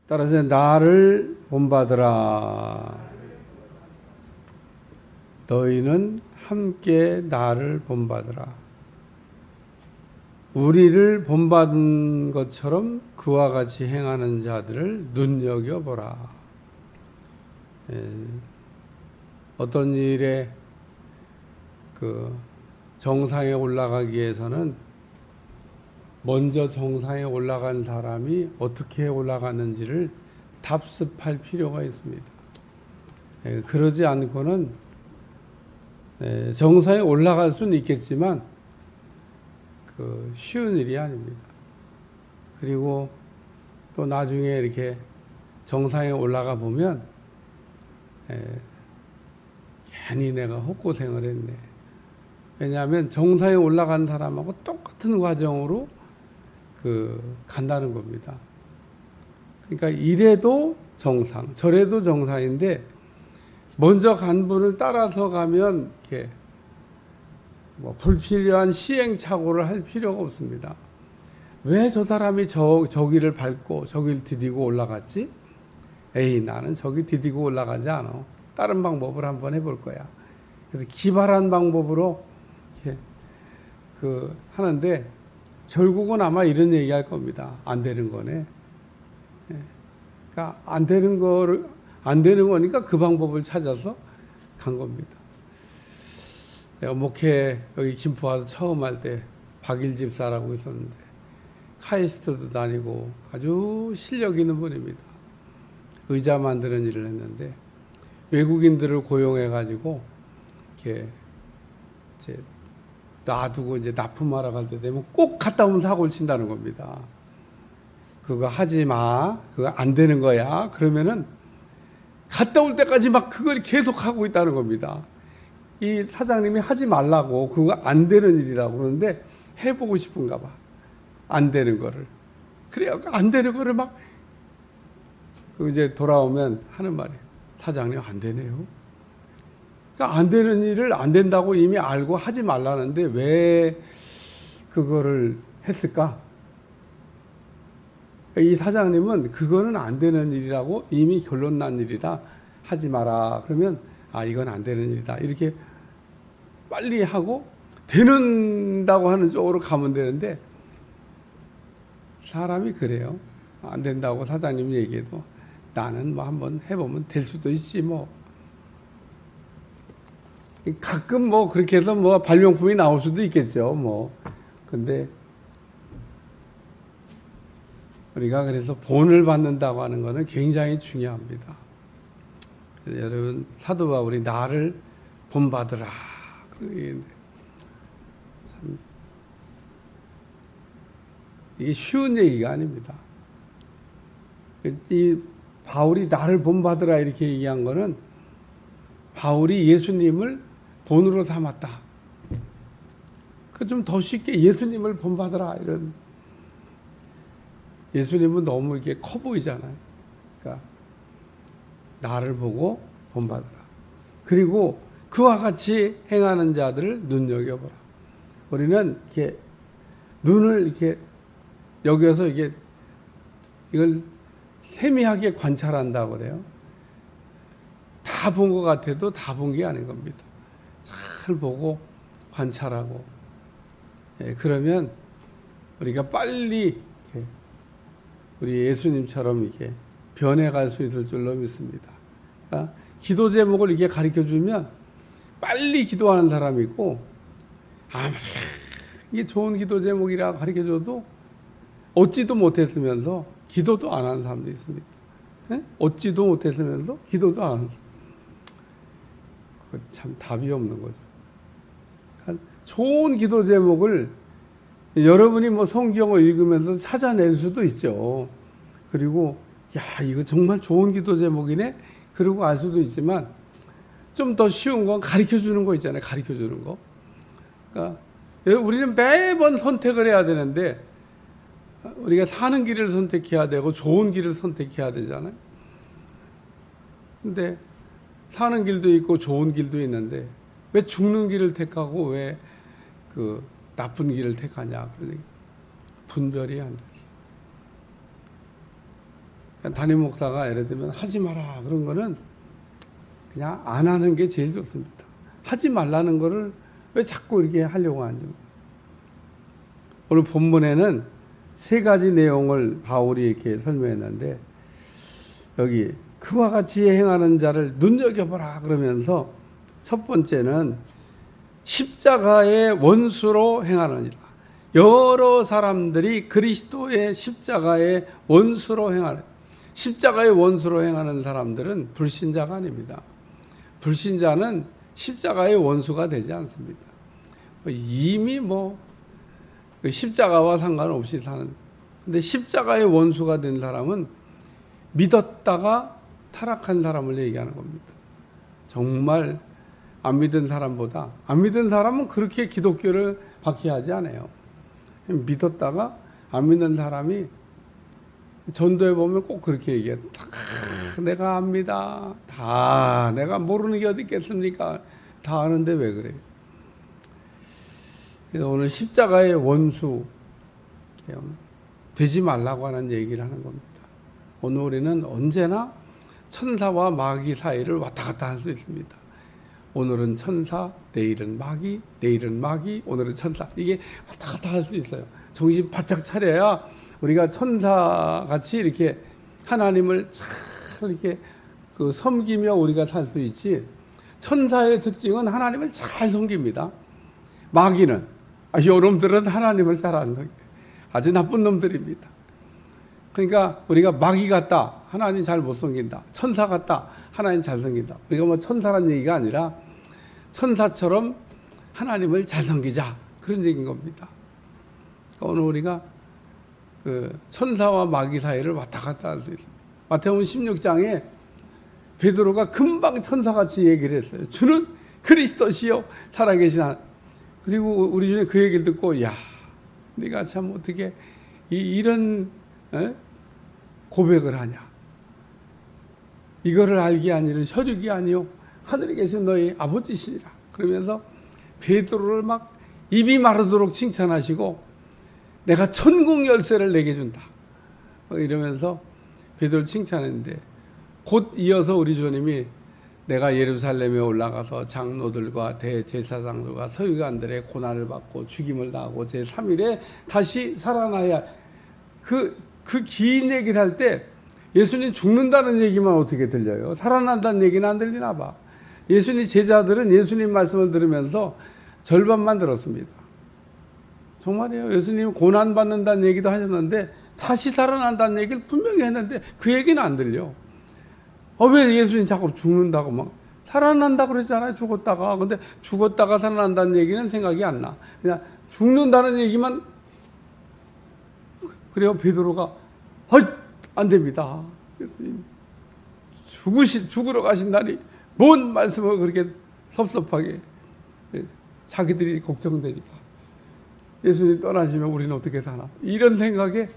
따라서 나를 본받으라. 너희는 함께 나를 본받으라. 우리를 본받은 것처럼 그와 같이 행하는 자들을 눈여겨보라. 어떤 일에 그 정상에 올라가기 위해서는 먼저 정상에 올라간 사람이 어떻게 올라가는지를 답습할 필요가 있습니다. 그러지 않고는 정상에 올라갈 수는 있겠지만 그 쉬운 일이 아닙니다. 그리고 또 나중에 이렇게 정상에 올라가 보면 괜히 내가 헛고생을 했네. 왜냐하면 정상에 올라간 사람하고 똑같은 과정으로 간다는 겁니다. 그러니까 이래도 정상, 저래도 정상인데 먼저 간 분을 따라서 가면 이렇게 불필요한 시행착오를 할 필요가 없습니다. 왜 저 사람이 저기를 밟고 저기를 디디고 올라갔지? 에이, 나는 저기 디디고 올라가지 않아. 다른 방법을 한번 해볼 거야. 그래서 기발한 방법으로 이렇게 하는데 결국은 아마 이런 얘기 할 겁니다. 안 되는 거네. 그러니까 안 되는 거니까 그 방법을 찾아서 간 겁니다. 내가 목회 여기 김포 와서 처음 할 때 박일 집사라고 있었는데 카이스트도 다니고 아주 실력 있는 분입니다. 의자 만드는 일을 했는데 외국인들을 고용해 가지고 이렇게 이제 놔두고 이제 납품하러 갈 때 되면 꼭 갔다 오면 사고를 친다는 겁니다. 그거 하지 마. 그거 안 되는 거야. 그러면은 갔다 올 때까지 막 그걸 계속 하고 있다는 겁니다. 이 사장님이 하지 말라고 그거 안 되는 일이라고 그러는데 해보고 싶은가 봐. 안 되는 거를. 그래요. 안 되는 거를 막 이제 돌아오면 하는 말이에요. 사장님 안 되네요. 그러니까 안 되는 일을 안 된다고 이미 알고 하지 말라는데 왜 그거를 했을까? 이 사장님은 그거는 안 되는 일이라고 이미 결론 난 일이라 하지 마라. 그러면 이건 안 되는 일이다. 이렇게 빨리 하고 되는다고 하는 쪽으로 가면 되는데 사람이 그래요. 안 된다고 사장님 얘기해도 나는 뭐 한번 해보면 될 수도 있지 뭐. 가끔 뭐 그렇게 해서 뭐 발명품이 나올 수도 있겠죠 뭐. 근데 우리가 그래서 본을 받는다고 하는 것은 굉장히 중요합니다. 여러분 사도 바울이 나를 본받으라. 참 이게 쉬운 얘기가 아닙니다. 이 바울이 나를 본받으라 이렇게 얘기한 거는 바울이 예수님을 본으로 삼았다. 그 좀 더 쉽게 예수님을 본받으라 이런. 예수님은 너무 이게 커 보이잖아요. 그러니까 나를 보고 본받으라. 그리고 그와 같이 행하는 자들을 눈여겨보라. 우리는 이렇게 눈을 이렇게 여기서 이걸 세미하게 관찰한다고 그래요. 다 본 것 같아도 다 본 게 아닌 겁니다. 잘 보고 관찰하고. 그러면 우리가 빨리 우리 예수님처럼 이렇게 변해갈 수 있을 줄로 믿습니다. 그러니까 기도 제목을 이렇게 가르쳐 주면 빨리 기도하는 사람이 있고, 이게 좋은 기도 제목이라 가르쳐 줘도 얻지도 못했으면서 기도도 안 하는 사람도 있습니다. 얻지도 못했으면서 기도도 안 하는 사람. 참 답이 없는 거죠. 그러니까 좋은 기도 제목을 여러분이 뭐 성경을 읽으면서 찾아낼 수도 있죠. 그리고 이거 정말 좋은 기도 제목이네. 그러고 알 수도 있지만 좀 더 쉬운 건 가르쳐 주는 거 있잖아요. 가르쳐 주는 거. 그러니까 우리는 매번 선택을 해야 되는데 우리가 사는 길을 선택해야 되고 좋은 길을 선택해야 되잖아요. 근데 사는 길도 있고 좋은 길도 있는데 왜 죽는 길을 택하고 왜 나쁜 길을 택하냐. 그러니 분별이 안 됐어요. 담임 목사가 예를 들면 하지 마라 그런 거는 그냥 안 하는 게 제일 좋습니다. 하지 말라는 거를 왜 자꾸 이렇게 하려고 하는지. 오늘 본문에는 세 가지 내용을 바울이 이렇게 설명했는데, 여기 그와 같이 행하는 자를 눈여겨보라 그러면서 첫 번째는 십자가의 원수로 행하느니라. 여러 사람들이 그리스도의 십자가의 원수로 행하는, 십자가의 원수로 행하는 사람들은 불신자가 아닙니다. 불신자는 십자가의 원수가 되지 않습니다. 이미 십자가와 상관없이 사는. 근데 십자가의 원수가 된 사람은 믿었다가 타락한 사람을 얘기하는 겁니다. 정말 안 믿은 사람보다, 안 믿은 사람은 그렇게 기독교를 박해하지 않아요. 믿었다가 안 믿는 사람이 전도에 보면 꼭 그렇게 얘기해요. 내가 압니다. 다 내가 모르는 게 어디 있겠습니까? 다 아는데 왜 그래요? 그래서 오늘 십자가의 원수 되지 말라고 하는 얘기를 하는 겁니다. 오늘 우리는 언제나 천사와 마귀 사이를 왔다 갔다 할 수 있습니다. 오늘은 천사, 내일은 마귀, 내일은 마귀, 오늘은 천사. 이게 왔다 갔다 할 수 있어요. 정신 바짝 차려야 우리가 천사같이 이렇게 하나님을 잘 이렇게 섬기며 우리가 살 수 있지. 천사의 특징은 하나님을 잘 섬깁니다. 마귀는, 요놈들은 하나님을 잘 안 섬겨요. 아주 나쁜 놈들입니다. 그러니까 우리가 마귀 같다, 하나님 잘 못 섬긴다. 천사 같다, 하나님 잘 섬긴다. 우리가 천사란 얘기가 아니라 천사처럼 하나님을 잘 섬기자, 그런 얘기인 겁니다. 그러니까 오늘 우리가 천사와 마귀 사이를 왔다 갔다 할 수 있습니다. 마태복음 16장에 베드로가 금방 천사같이 얘기를 했어요. 주는 그리스도시요 살아계신 하나님. 그리고 우리 중에 그 얘기를 듣고, 야, 네가 참 어떻게 이런 고백을 하냐. 이거를 알게 아니는 혈육이 아니요 하늘에 계신 너희 아버지시니라. 그러면서 베드로를 막 입이 마르도록 칭찬하시고, 내가 천국 열쇠를 내게 준다 이러면서 베드로를 칭찬했는데, 곧 이어서 우리 주님이 내가 예루살렘에 올라가서 장로들과 대제사장들과 서기관들의 고난을 받고 죽임을 당하고 제3일에 다시 살아나야, 그 긴 얘기를 할 때 예수님 죽는다는 얘기만 어떻게 들려요? 살아난다는 얘기는 안 들리나 봐. 예수님 제자들은 예수님 말씀을 들으면서 절반만 들었습니다. 정말이에요. 예수님 고난받는다는 얘기도 하셨는데 다시 살아난다는 얘기를 분명히 했는데 그 얘기는 안 들려. 왜 예수님 자꾸 죽는다고 막 살아난다고 그랬잖아요. 죽었다가. 근데 죽었다가 살아난다는 얘기는 생각이 안 나. 그냥 죽는다는 얘기만. 그래요. 베드로가 안 됩니다. 예수님 죽으러 가신다니 뭔 말씀을 그렇게 섭섭하게, 자기들이 걱정되니까 예수님 떠나시면 우리는 어떻게 사나, 이런 생각에,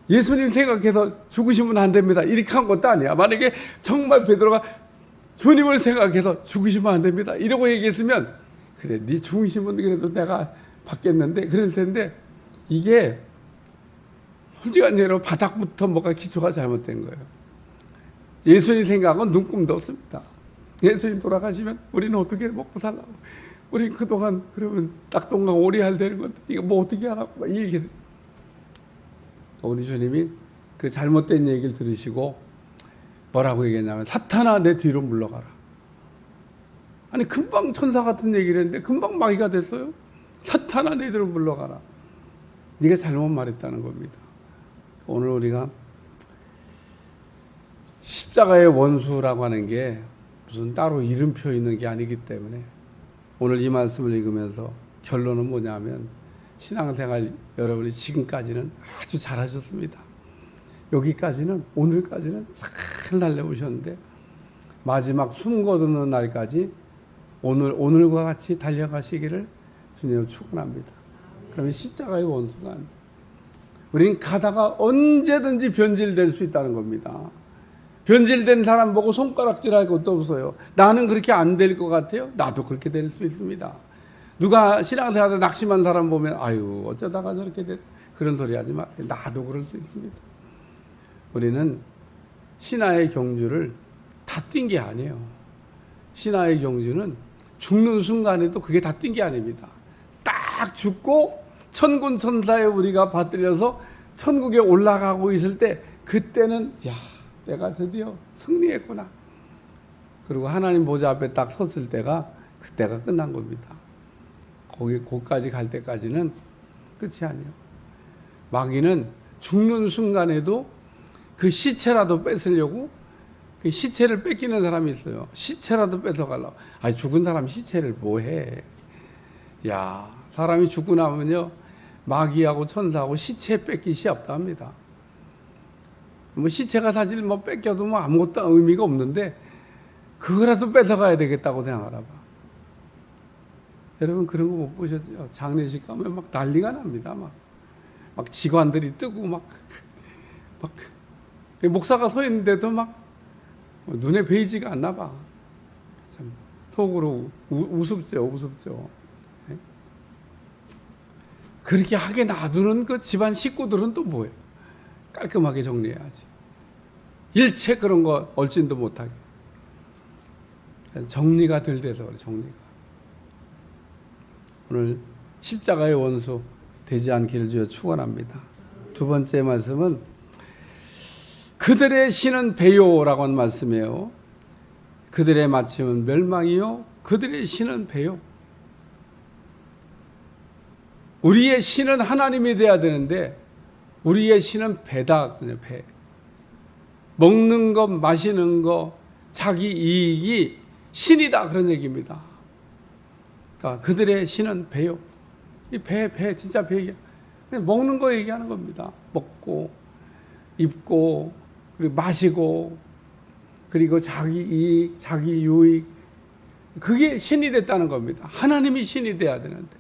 예수님 생각해서 죽으시면 안 됩니다 이렇게 한 것도 아니야. 만약에 정말 베드로가 주님을 생각해서 죽으시면 안 됩니다 이러고 얘기했으면, 그래 네 죽으시면 그래도 내가 받겠는데 그럴 텐데, 이게 솔직한 예로 바닥부터 뭐가 기초가 잘못된 거예요. 예수님 생각은 눈금도 없습니다. 예수님 돌아가시면 우리는 어떻게 먹고 살라고, 우리 그동안 그러면 낙동강 오리알 되는 건데 이거 뭐 어떻게 하라고 이렇게. 우리 주님이 그 잘못된 얘기를 들으시고 뭐라고 얘기했냐면, 사탄아 내 뒤로 물러가라. 아니 금방 천사 같은 얘기를 했는데 금방 마귀가 됐어요. 사탄아 내 뒤로 물러가라. 네가 잘못 말했다는 겁니다. 오늘 우리가 십자가의 원수라고 하는 게 무슨 따로 이름표 있는 게 아니기 때문에, 오늘 이 말씀을 읽으면서 결론은 뭐냐면, 신앙생활 여러분이 지금까지는 아주 잘하셨습니다. 여기까지는, 오늘까지는 잘 달려오셨는데 마지막 숨 거두는 날까지 오늘과 같이 달려가시기를 주님을 축원합니다. 그러면 십자가의 원수가 안 돼. 우리는 가다가 언제든지 변질될 수 있다는 겁니다. 변질된 사람 보고 손가락질할 것도 없어요. 나는 그렇게 안 될 것 같아요. 나도 그렇게 될 수 있습니다. 누가 신앙생활에 낙심한 사람 보면 아유 어쩌다가 저렇게 돼, 그런 소리 하지 마세요. 나도 그럴 수 있습니다. 우리는 신하의 경주를 다 뛴 게 아니에요. 신하의 경주는 죽는 순간에도 그게 다 뛴 게 아닙니다. 딱 죽고 천군 천사에 우리가 받들려서 천국에 올라가고 있을 때 그때는 야, 내가 드디어 승리했구나. 그리고 하나님 보좌 앞에 딱 섰을 때가 그때가 끝난 겁니다. 거기까지 갈 때까지는 끝이 아니에요. 마귀는 죽는 순간에도 그 시체라도 뺏으려고 그 시체를 뺏기는 사람이 있어요. 시체라도 뺏어가려고. 아니, 죽은 사람 시체를 뭐해. 야, 사람이 죽고 나면요, 마귀하고 천사하고 시체 뺏기 시합도 합니다. 뭐 시체가 사실 뭐 뺏겨도 뭐 아무것도 의미가 없는데 그거라도 뺏어가야 되겠다고 생각하나 봐. 여러분 그런 거 못 보셨죠? 장례식 가면 막 난리가 납니다. 막 직관들이 뜨고 막 목사가 서 있는데도 막 눈에 베이지가 않나 봐. 참 속으로 우습죠. 네? 그렇게 하게 놔두는 그 집안 식구들은 또 뭐예요? 깔끔하게 정리해야지. 일체 그런 거 얼씬도 못하게. 정리가 덜 돼서 그래, 정리가. 오늘 십자가의 원수 되지 않기를 주여 축원합니다. 두 번째 말씀은 그들의 신은 배요라고 하는 말씀이에요. 그들의 마침은 멸망이요 그들의 신은 배요. 우리의 신은 하나님이 돼야 되는데 우리의 신은 배다. 그냥 배. 먹는 것, 마시는 것, 자기 이익이 신이다 그런 얘기입니다. 그러니까 그들의 신은 배요. 이 배 진짜 배. 그냥 먹는 거 얘기하는 겁니다. 먹고 입고 그리고 마시고 그리고 자기 이익, 자기 유익 그게 신이 됐다는 겁니다. 하나님이 신이 돼야 되는데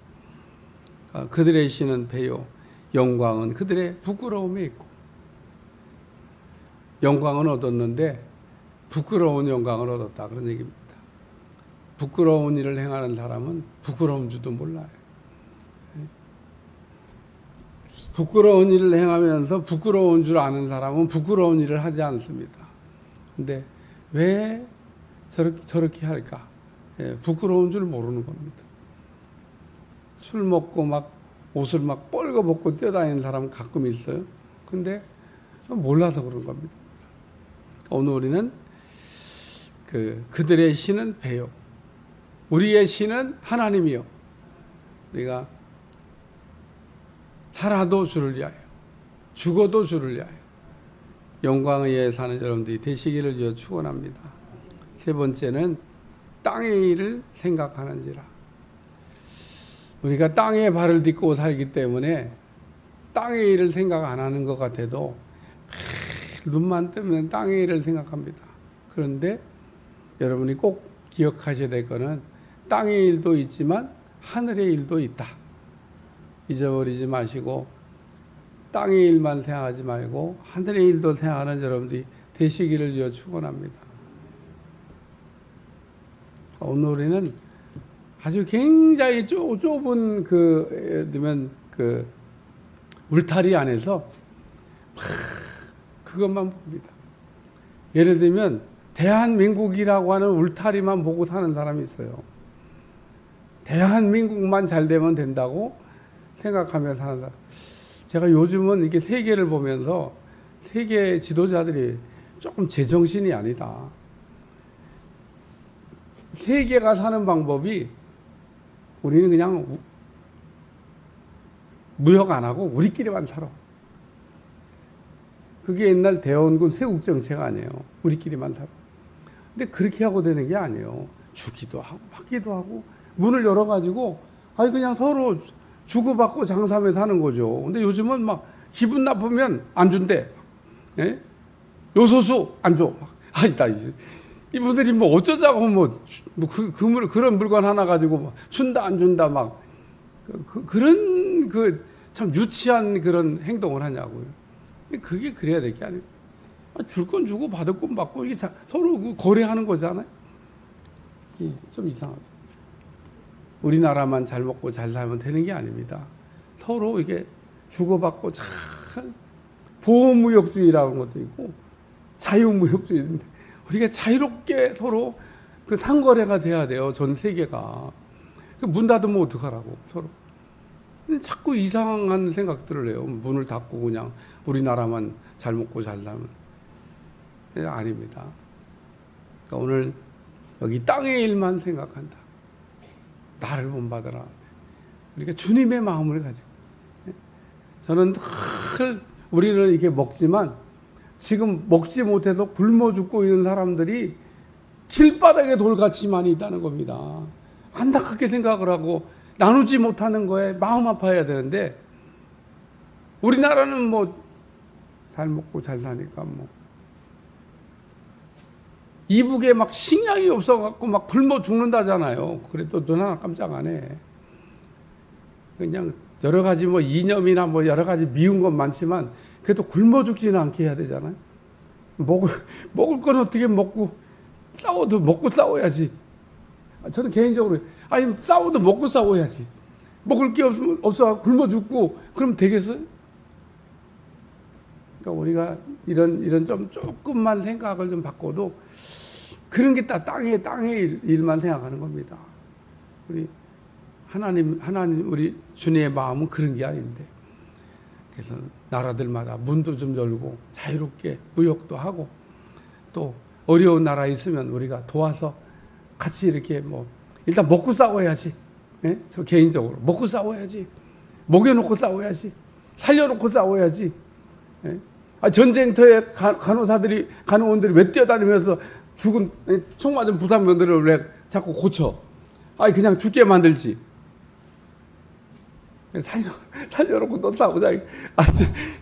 그들의 신은 배요. 영광은 그들의 부끄러움에 있고 영광은 얻었는데 부끄러운 영광을 얻었다 그런 얘기입니다. 부끄러운 일을 행하는 사람은 부끄러운 줄도 몰라요. 부끄러운 일을 행하면서 부끄러운 줄 아는 사람은 부끄러운 일을 하지 않습니다. 근데 왜 저렇게 할까? 부끄러운 줄 모르는 겁니다. 술 먹고 막 옷을 막 뻘거벗고 뛰어다니는 사람은 가끔 있어요. 근데 몰라서 그런 겁니다. 오늘 우리는 그들의 신은 배요. 우리의 신은 하나님이요. 우리가 살아도 주를 위하여, 죽어도 주를 위하여 영광을 위해 사는 여러분들이 되시기를 주여 축원합니다. 세 번째는 땅의 일을 생각하는지라. 우리가 땅에 발을 딛고 살기 때문에 땅의 일을 생각 안 하는 것 같아도 눈만 뜨면 땅의 일을 생각합니다. 그런데 여러분이 꼭 기억하셔야 될 것은 땅의 일도 있지만 하늘의 일도 있다. 잊어버리지 마시고 땅의 일만 생각하지 말고 하늘의 일도 생각하는 여러분들이 되시기를 주여 축원합니다. 오늘 우리는 아주 굉장히 좁은 예를 들면 울타리 안에서 그것만 봅니다. 예를 들면 대한민국이라고 하는 울타리만 보고 사는 사람이 있어요. 대한민국만 잘 되면 된다고 생각하며 사는 사람. 제가 요즘은 이렇게 세계를 보면서 세계 지도자들이 조금 제정신이 아니다. 세계가 사는 방법이 우리는 그냥 무역 안 하고 우리끼리만 살아. 그게 옛날 대원군 세국 정책 아니에요. 우리끼리만 살아. 근데 그렇게 하고 되는 게 아니에요. 주기도 하고 받기도 하고 문을 열어가지고 그냥 서로 주고받고 장사하며 사는 거죠. 근데 요즘은 막 기분 나쁘면 안 준대. 예? 요소수 안 줘. 아니다. 이분들이 뭐 어쩌자고 그런 물건 하나 가지고 준다 안 준다 막 그런 참 유치한 그런 행동을 하냐고요. 그게 그래야 될 게 아니에요. 줄 건 주고 받을 건 받고 이게 서로 거래하는 거잖아요. 좀 이상하죠. 우리나라만 잘 먹고 잘 살면 되는 게 아닙니다. 서로 이게 주고받고 잘 보호무역주의라는 것도 있고 자유무역주의인데 우리가 자유롭게 서로 그 상거래가 돼야 돼요. 전 세계가. 문 닫으면 어떡하라고 서로. 자꾸 이상한 생각들을 해요. 문을 닫고 그냥 우리나라만 잘 먹고 잘 살면. 아닙니다. 그러니까 오늘 여기 땅의 일만 생각한다. 나를 본받으라. 우리가 주님의 마음을 가지고. 저는 늘 우리는 이렇게 먹지만 지금 먹지 못해서 굶어 죽고 있는 사람들이 길바닥에 돌같이 많이 있다는 겁니다. 안타깝게 생각을 하고 나누지 못하는 거에 마음 아파해야 되는데 우리나라는 뭐 잘 먹고 잘 사니까 뭐 이북에 막 식량이 없어갖고 막 굶어 죽는다잖아요. 그래도 눈 하나 깜짝 안 해. 그냥 여러 가지 뭐 이념이나 뭐 여러 가지 미운 건 많지만 그래도 굶어 죽지는 않게 해야 되잖아요. 먹을 건 어떻게 먹고 싸워도 먹고 싸워야지. 저는 개인적으로 아니 싸워도 먹고 싸워야지. 먹을 게 없어 굶어 죽고 그럼 되겠어요? 그러니까 우리가 이런 좀 조금만 생각을 좀 바꿔도 그런 게 다 땅의 일만 생각하는 겁니다. 우리 하나님 우리 주님의 마음은 그런 게 아닌데. 그래서 나라들마다 문도 좀 열고 자유롭게 무역도 하고 또 어려운 나라 있으면 우리가 도와서 같이 이렇게 뭐 일단 먹고 싸워야지. 예? 저 개인적으로 먹고 싸워야지. 먹여놓고 싸워야지. 살려놓고 싸워야지. 예? 전쟁터에 간호원들이 왜 뛰어다니면서 죽은 총 맞은 부상병들을 왜 자꾸 고쳐? 그냥 죽게 만들지. 살려놓고 또 싸우자.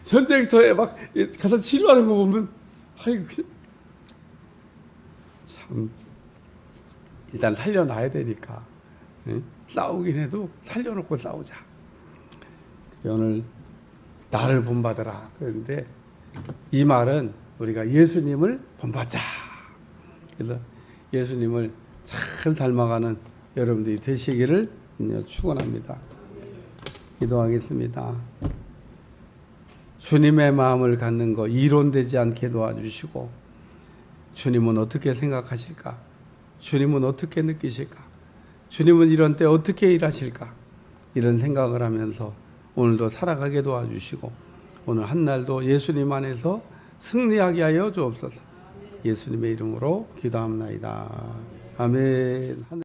전쟁터에 막 가서 치료하는 거 보면 참 일단 살려놔야 되니까 싸우긴 해도 살려놓고 싸우자. 오늘 나를 본받으라 그랬는데 이 말은 우리가 예수님을 본받자. 그래서 예수님을 잘 닮아가는 여러분들이 되시기를 축원합니다. 기도하겠습니다. 주님의 마음을 갖는 거 이론되지 않게 도와주시고 주님은 어떻게 생각하실까? 주님은 어떻게 느끼실까? 주님은 이런 때 어떻게 일하실까? 이런 생각을 하면서 오늘도 살아가게 도와주시고 오늘 한 날도 예수님 안에서 승리하게 하여 주옵소서. 예수님의 이름으로 기도합나이다. 아멘.